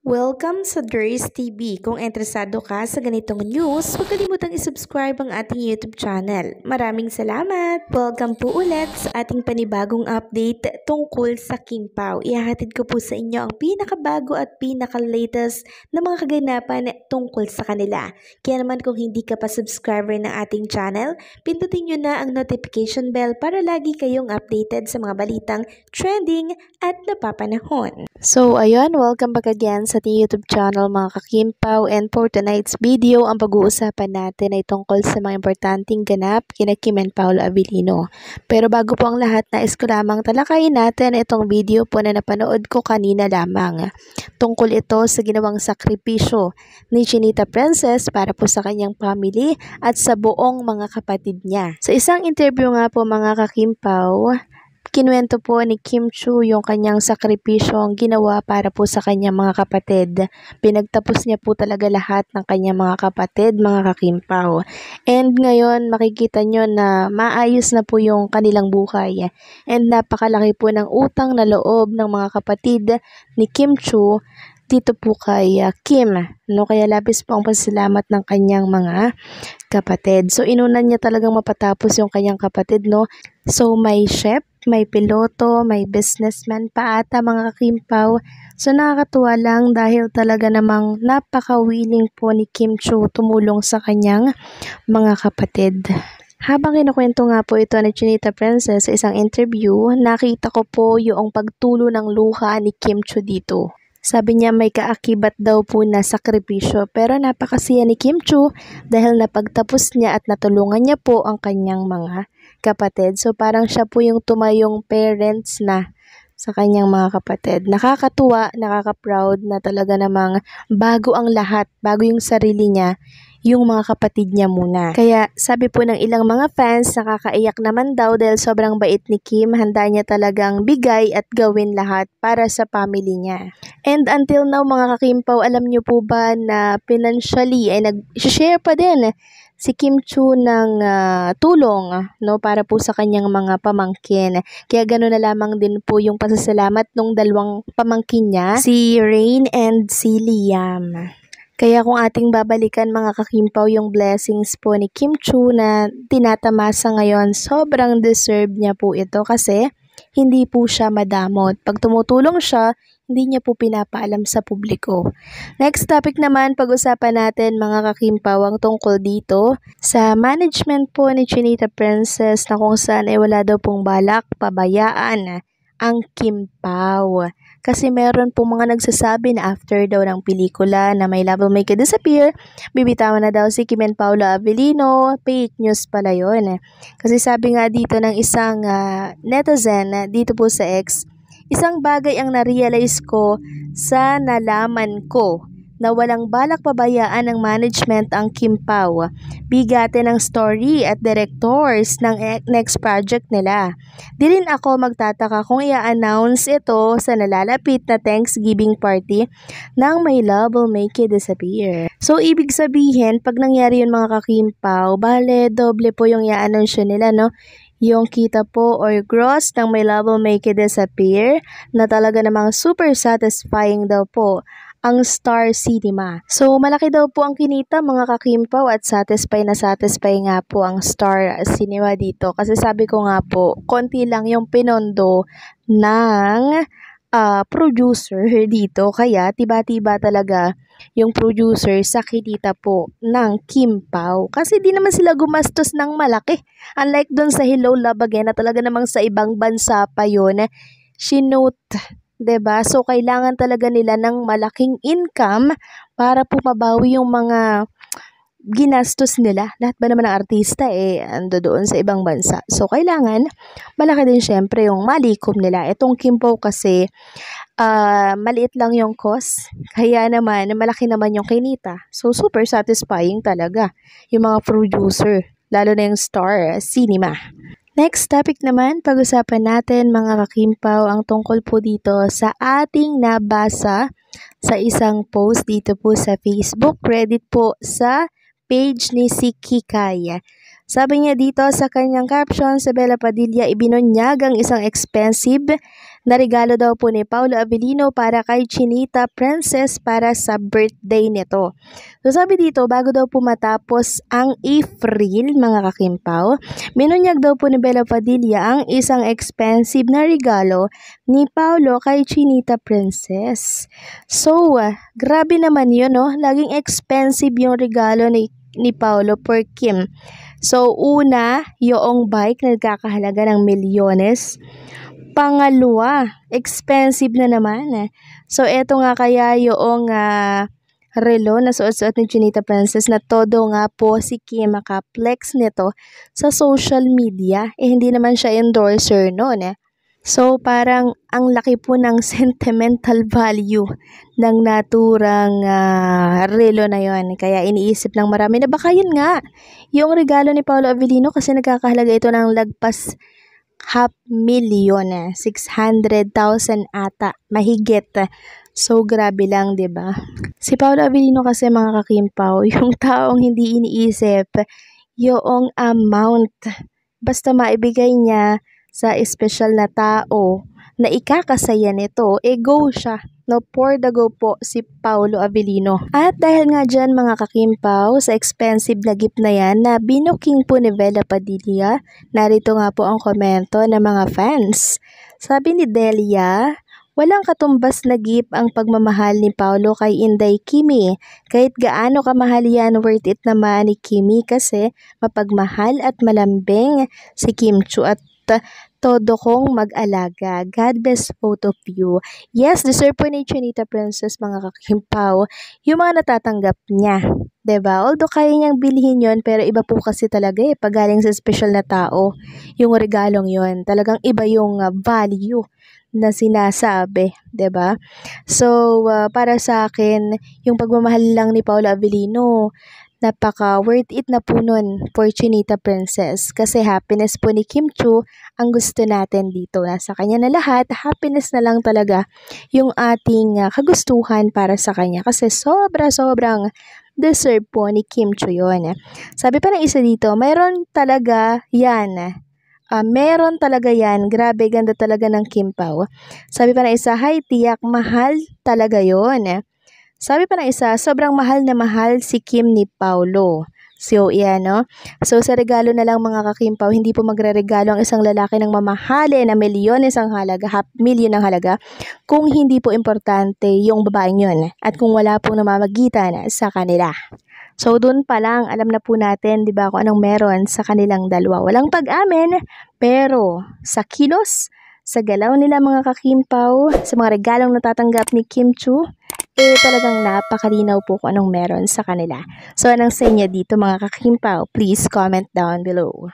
Welcome sa Durs TV. Kung interesado ka sa ganitong news, huwag kalimutang isubscribe ang ating YouTube channel. Maraming salamat! Welcome po ulit sa ating panibagong update tungkol sa Kim Pao. Ihahatid ko po sa inyo ang pinakabago at pinaka-latest na mga kaganapan tungkol sa kanila. Kaya naman kung hindi ka pa subscriber ng ating channel, pindutin nyo na ang notification bell para lagi kayong updated sa mga balitang trending at napapanahon. So ayun, welcome back again sa ating YouTube channel mga ka-Kim Pao, and for tonight's video, ang pag-uusapan natin ay tungkol sa mga importanteng ganap kina Kim and Paolo Abilino. Pero bago po ang lahat, nais ko lamang talakayin natin itong video po na napanood ko kanina lamang. Tungkol ito sa ginawang sakripisyo ni Chinita Princess para po sa kanyang family at sa buong mga kapatid niya. Sa isang interview nga po mga ka-Kim Pao, kinuwento po ni Kim Chu yung kanyang sakripisyong ginawa para po sa kanyang mga kapatid. Pinagtapos niya po talaga lahat ng kanyang mga kapatid, mga ka-Kim Pao. And ngayon makikita nyo na maayos na po yung kanilang buhay. And napakalaki po ng utang na loob ng mga kapatid ni Kim Chu dito po kay Kim, no? Kaya labis po ang pasalamat ng kanyang mga kapatid. So inunan niya talagang mapatapos yung kanyang kapatid, no? So may chef, may piloto, may businessman pa ata mga ka-Kim Pao. So nakakatuwa lang dahil talaga namang napaka-willing po ni Kim Chu tumulong sa kanyang mga kapatid. Habang kinukwento nga po ito ni Chinita Princess sa isang interview, nakita ko po yung pagtulo ng luha ni Kim Chu dito. Sabi niya may kaakibat daw po na sakripisyo, pero napakasiya ni Kim Chu dahil napagtapos niya at natulungan niya po ang kanyang mga kapatid. So parang siya po yung tumayong parents na sa kanyang mga kapatid. Nakakatuwa, nakaka-proud na talaga namang bago ang lahat, bago yung sarili niya, yung mga kapatid niya muna. Kaya sabi po ng ilang mga fans, nakakaiyak naman daw dahil sobrang bait ni Kim, handa niya talagang bigay at gawin lahat para sa family niya. And until now mga ka-Kim Pao, alam niyo po ba na financially ay nag-share pa din si Kim Chu ng tulong, no, para po sa kanyang mga pamangkin. Kaya gano'n na lamang din po yung pasasalamat ng dalawang pamangkin niya, si Rain and si Liam. Kaya kung ating babalikan mga ka-Kim Pao yung blessings po ni Kim Chu na tinatamasa ngayon, sobrang deserve niya po ito kasi hindi po siya madamot. Pag tumutulong siya, hindi niya po pinapaalam sa publiko. Next topic naman, pag-usapan natin mga ka-Kim Pao ang tungkol dito sa management po ni Chinita Princess na kung saan ay wala daw pong balak pabayaan ang Kim Pao. Kasi meron po mga nagsasabi na after daw ng pelikula na My Love Will Make You Disappear, bibitawan na daw si Kim and Paolo Abilino. Fake news pala yun. Kasi sabi nga dito ng isang netizen dito po sa X, isang bagay ang na-realize ko sa nalaman ko na walang balak pabayaan ng management ang Kim Pao. Bigate ng story at directors ng next project nila. Di rin ako magtataka kung i-announce ito sa nalalapit na Thanksgiving party ng My Love Will Make You Disappear. So ibig sabihin, pag nangyari yun mga ka-Kim Pao, bale doble po yung i-announce nila, no? Yung kita po or gross ng My Love Will Make You Disappear na talaga namang super satisfying daw po ang Star Cinema. So, malaki daw po ang kinita mga ka-Kim Pao at satisfy nga po ang Star Cinema dito. Kasi sabi ko nga po, konti lang yung pinondo ng producer dito. Kaya, tiba-tiba talaga yung producer sa kinita po ng Kim Pao. Kasi di naman sila gumastos ng malaki. Unlike dun sa Hello Love Again na talaga namang sa ibang bansa pa yun, shinote. 'Di ba? So kailangan talaga nila ng malaking income para po mabawi yung mga ginastos nila. Lahat ba naman ng artista ando doon sa ibang bansa. So kailangan malaki din syempre yung malikom nila. Etong Kim Pao kasi maliit lang yung cost, kaya naman malaki naman yung kinita. So super satisfying talaga yung mga producer, lalo na yung Star Cinema. Next topic naman, pag-usapan natin mga ka-Kim Pao ang tungkol po dito sa ating nabasa sa isang post dito po sa Facebook, credit po sa page ni si Kikay. Sabi niya dito sa kanyang caption, sa Bella Padilla ibinunyag ang isang expensive na regalo daw po ni Paolo Avellino para kay Chinita Princess para sa birthday nito. So sabi dito, bago daw po matapos ang April, mga kakimpaw, binunyag daw po ni Bella Padilla ang isang expensive na regalo ni Paolo kay Chinita Princess. So, grabe naman yun, no? Laging expensive yung regalo ni Paolo for Kim. So, una, yung bike na nagkakahalaga ng milyones. Pangalawa, expensive na naman. So, eto nga kaya yung relo na suot-suot ni Chinita Princess na todo nga po si Kim makaplex nito sa social media. Hindi naman siya endorser noon. So, parang ang laki po ng sentimental value ng naturang relo na yon. Kaya iniisip ng marami na baka yun nga, yung regalo ni Paolo Avellino kasi nagkakahalaga ito ng lagpas 500,000, 600,000 ata, mahigit. So, grabe lang, 'di ba? Si Paolo Avellino kasi, mga kakimpaw, yung taong hindi iniisip yung amount. Basta maibigay niya sa espesyal na tao na ikakasaya nito, go siya. No, for the go po si Paolo Avellino. At dahil nga dyan, mga kakimpaw, sa expensive na gift na yan na binuking po ni Bella Padilla, narito nga po ang komento ng mga fans. Sabi ni Delia, walang katumbas na gift ang pagmamahal ni Paolo kay Inday Kimi. Kahit gaano kamahal yan, worth it naman ni Kimi kasi mapagmahal at malambing si Kim Chiu at todo kong mag-alaga. God bless both of you. Yes, deserve po ni Chinita Princess, mga kakimpaw, yung mga natatanggap niya. 'Di ba? Although kaya niyang bilhin yon, pero iba po kasi talaga pag galing sa special na tao, yung regalong yon. Talagang iba yung value na sinasabi, 'di ba? So, para sa akin, yung pagmamahal lang ni Paolo Avellino, napaka worth it na po nun for Chinita Princess kasi happiness po ni Kim Chiu ang gusto natin dito. Nasa kanya na lahat, happiness na lang talaga yung ating kagustuhan para sa kanya kasi sobrang deserve po ni Kim Chiu yun. Sabi pa ng isa dito, mayroon talaga yan. Meron talaga yan. Grabe, ganda talaga ng Kim Pao. Sabi pa ng isa, hi tiyak, mahal talaga yon. Sabi pa ng isa, sobrang mahal na mahal si Kim ni Paolo. So, yan, no? So, sa regalo na lang, mga kakimpaw, hindi po magre-regalo ang isang lalaki ng mamahalin na milyones ang halaga, 500,000 ang halaga, kung hindi po importante yung babaeng yun at kung wala pong namamagitan sa kanila. So, dun pa lang, alam na po natin, di ba, kung anong meron sa kanilang dalawa. Walang pag-amin, pero sa kilos, sa galaw nila, mga kakimpaw, sa mga regalong natatanggap ni Kim Chiu, talagang napakalinaw po kung anong meron sa kanila. So, anong sa inyo dito, mga kakimpaw? Please comment down below.